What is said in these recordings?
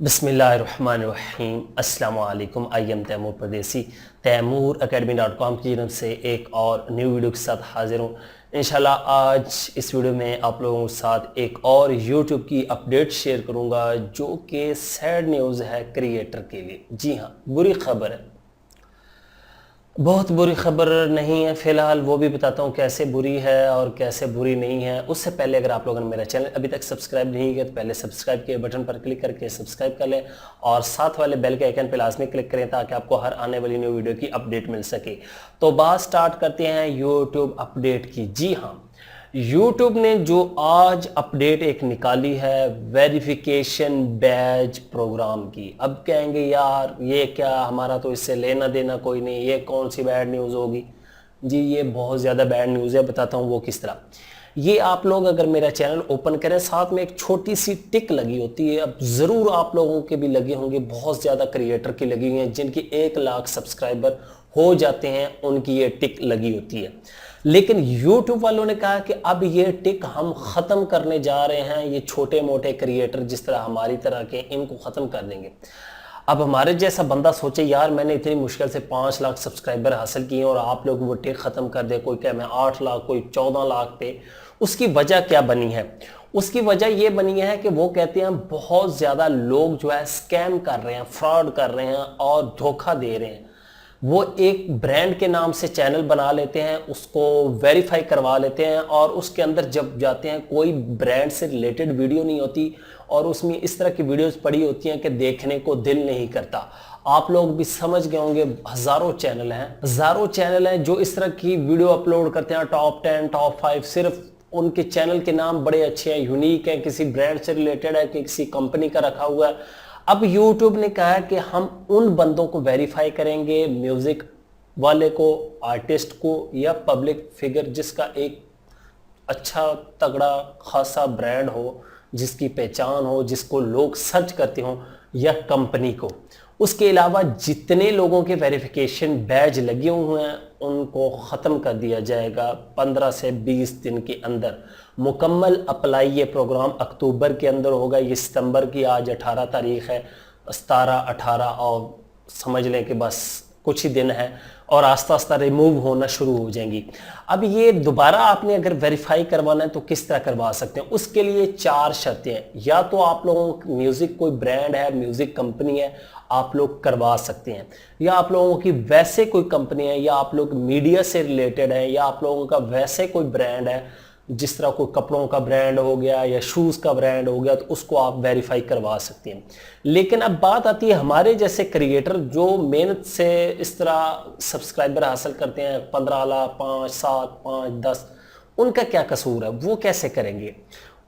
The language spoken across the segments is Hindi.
बिस्मिल्लाहिर्रहमानिर्रहीम अस्सलाम वालेकुम। आई एम तैमूर परदेसी तैमूर academy.com की जानब से एक और न्यू वीडियो के साथ हाजिर हूँ। इंशाल्लाह आज इस वीडियो में आप लोगों के साथ एक और YouTube की अपडेट शेयर करूँगा जो कि सैड न्यूज़ है क्रिएटर के लिए। जी हाँ, बुरी खबर है, बहुत बुरी खबर नहीं है फ़िलहाल, वो भी बताता हूँ कैसे बुरी है और कैसे बुरी नहीं है। उससे पहले अगर आप लोगों ने मेरा चैनल अभी तक सब्सक्राइब नहीं किया तो पहले सब्सक्राइब के बटन पर क्लिक करके सब्सक्राइब कर लें और साथ वाले बेल के आइकन पर लाजमी क्लिक करें ताकि आपको हर आने वाली न्यू वीडियो की अपडेट मिल सके। तो बात स्टार्ट करते हैं यूट्यूब अपडेट की। जी हाँ, YouTube ने जो आज अपडेट एक निकाली है वेरिफिकेशन बैज प्रोग्राम की। अब कहेंगे यार ये क्या, हमारा तो इससे लेना देना कोई नहीं, ये कौन सी बैड न्यूज़ होगी। जी ये बहुत ज़्यादा बैड न्यूज़ है, बताता हूँ वो किस तरह। ये आप लोग अगर मेरा चैनल ओपन करें, साथ में एक छोटी सी टिक लगी होती है। अब ज़रूर आप लोगों के भी लगे होंगे, बहुत ज़्यादा क्रिएटर की लगी हुई हैं जिनकी 1 लाख सब्सक्राइबर हो जाते हैं, उनकी ये टिक लगी होती है। लेकिन YouTube वालों ने कहा कि अब ये टिक हम ख़त्म करने जा रहे हैं। ये छोटे मोटे क्रिएटर जिस तरह हमारी तरह के, इनको ख़त्म कर देंगे। अब हमारे जैसा बंदा सोचे यार मैंने इतनी मुश्किल से 5 लाख सब्सक्राइबर हासिल किए और आप लोग वो टिक ख़त्म कर दे। कोई कहे मैं 8 लाख, कोई 14 लाख पे। उसकी वजह क्या बनी है? उसकी वजह ये बनी है कि वो कहते हैं बहुत ज़्यादा लोग जो है स्कैम कर रहे हैं, फ्रॉड कर रहे हैं और धोखा दे रहे हैं। वो एक ब्रांड के नाम से चैनल बना लेते हैं, उसको वेरीफाई करवा लेते हैं और उसके अंदर जब जाते हैं कोई ब्रांड से रिलेटेड वीडियो नहीं होती और उसमें इस तरह की वीडियोस पड़ी होती हैं कि देखने को दिल नहीं करता। आप लोग भी समझ गए होंगे, हज़ारों चैनल हैं जो इस तरह की वीडियो अपलोड करते हैं। टॉप 10, टॉप 5, सिर्फ उनके चैनल के नाम बड़े अच्छे हैं, यूनिक हैं, किसी ब्रांड से रिलेटेड है कि किसी कंपनी का रखा हुआ है। अब YouTube ने कहा कि हम उन बंदों को वेरीफाई करेंगे, म्यूजिक वाले को, आर्टिस्ट को या पब्लिक फिगर जिसका एक अच्छा तगड़ा खासा ब्रांड हो, जिसकी पहचान हो, जिसको लोग सर्च करते हो, या कंपनी को। उसके अलावा जितने लोगों के वेरिफिकेशन बैज लगे हुए हैं उनको ख़त्म कर दिया जाएगा 15 से 20 दिन के अंदर। मुकम्मल अप्लाई ये प्रोग्राम अक्टूबर के अंदर होगा। ये सितंबर की आज 18 तारीख है, 17, 18 और समझ लें कि बस कुछ ही दिन है और आस्ता आस्ता रिमूव होना शुरू हो जाएंगी। अब ये दोबारा आपने अगर वेरीफाई करवाना है तो किस तरह करवा सकते हैं? उसके लिए 4 शर्तें हैं। या तो आप लोगों का म्यूज़िक कोई ब्रांड है, म्यूज़िक कंपनी है, आप लोग करवा सकते हैं। या आप लोगों की वैसे कोई कंपनी है, या आप लोग मीडिया से रिलेटेड है, या आप लोगों का वैसे कोई ब्रांड है, जिस तरह कोई कपड़ों का ब्रांड हो गया या शूज़ का ब्रांड हो गया, तो उसको आप वेरीफाई करवा सकते हैं। लेकिन अब बात आती है हमारे जैसे क्रिएटर जो मेहनत से इस तरह सब्सक्राइबर हासिल करते हैं, 15 लाख, 5, 7, 5, 10, उनका क्या कसूर है? वो कैसे करेंगे?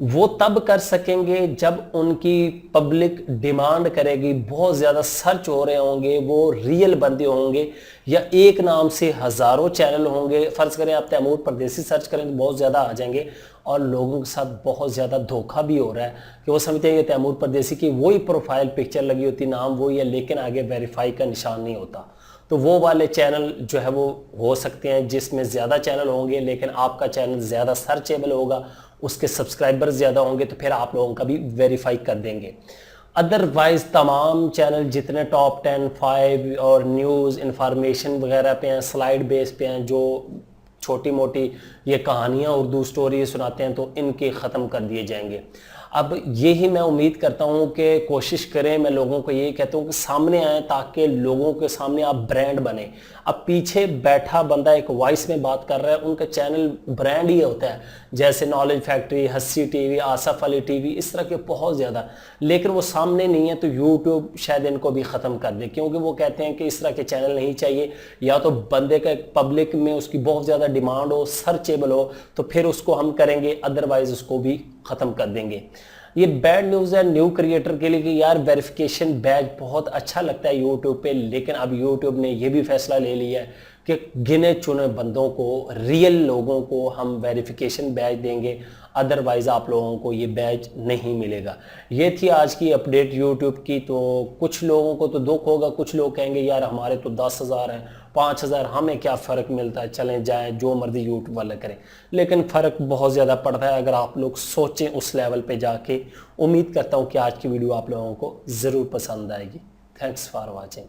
वो तब कर सकेंगे जब उनकी पब्लिक डिमांड करेगी, बहुत ज़्यादा सर्च हो रहे होंगे, वो रियल बंदे होंगे, या एक नाम से हज़ारों चैनल होंगे। फ़र्ज़ करें आप तैमूर परदेसी सर्च करें तो बहुत ज़्यादा आ जाएंगे और लोगों के साथ बहुत ज़्यादा धोखा भी हो रहा है कि वो समझते हैं कि तैमूर परदेसी की वही प्रोफाइल पिक्चर लगी होती, नाम वही है, लेकिन आगे वेरीफाई का निशान नहीं होता। तो वो वाले चैनल जो है वो हो सकते हैं जिसमें ज़्यादा चैनल होंगे लेकिन आपका चैनल ज़्यादा सर्चेबल होगा, उसके सब्सक्राइबर ज़्यादा होंगे तो फिर आप लोगों का भी वेरीफाई कर देंगे। अदरवाइज़ तमाम चैनल जितने टॉप 10, 5 और न्यूज़ इंफॉर्मेशन वगैरह पे हैं, स्लाइड बेस पे हैं, जो छोटी मोटी ये कहानियाँ उर्दू स्टोरी सुनाते हैं, तो इनके ख़त्म कर दिए जाएंगे। अब यही मैं उम्मीद करता हूँ कि कोशिश करें, मैं लोगों को यही कहता हूँ कि सामने आएँ ताकि लोगों के सामने आप ब्रांड बने। अब पीछे बैठा बंदा एक वॉइस में बात कर रहा है, उनका चैनल ब्रांड ही होता है, जैसे नॉलेज फैक्ट्री, हस्सी टीवी, आसफ अली टीवी, इस तरह के बहुत ज़्यादा। लेकिन वो सामने नहीं है तो YouTube शायद इनको भी ख़त्म कर दे, क्योंकि वो कहते हैं कि इस तरह के चैनल नहीं चाहिए। या तो बंदे का पब्लिक में उसकी बहुत ज़्यादा डिमांड हो, सर्चेबल हो, तो फिर उसको हम करेंगे, अदरवाइज़ उसको भी ख़त्म कर देंगे। ये बैड न्यूज़ है न्यू क्रिएटर के लिए कि यार वेरिफिकेशन बैज बहुत अच्छा लगता है YouTube पे, लेकिन अब YouTube ने ये भी फैसला ले लिया है कि गिने चुने बंदों को, रियल लोगों को हम वेरिफिकेशन बैज देंगे, अदरवाइज़ आप लोगों को ये बैज नहीं मिलेगा। ये थी आज की अपडेट YouTube की। तो कुछ लोगों को तो दुख होगा, कुछ लोग कहेंगे यार हमारे तो 10,000 हैं, 5,000 हमें क्या फ़र्क मिलता है, चलें जाएं जो मर्जी यूट्यूब वाले करें, लेकिन फ़र्क बहुत ज़्यादा पड़ता है अगर आप लोग सोचें उस लेवल पे जाके। उम्मीद करता हूँ कि आज की वीडियो आप लोगों को ज़रूर पसंद आएगी। Thanks for watching.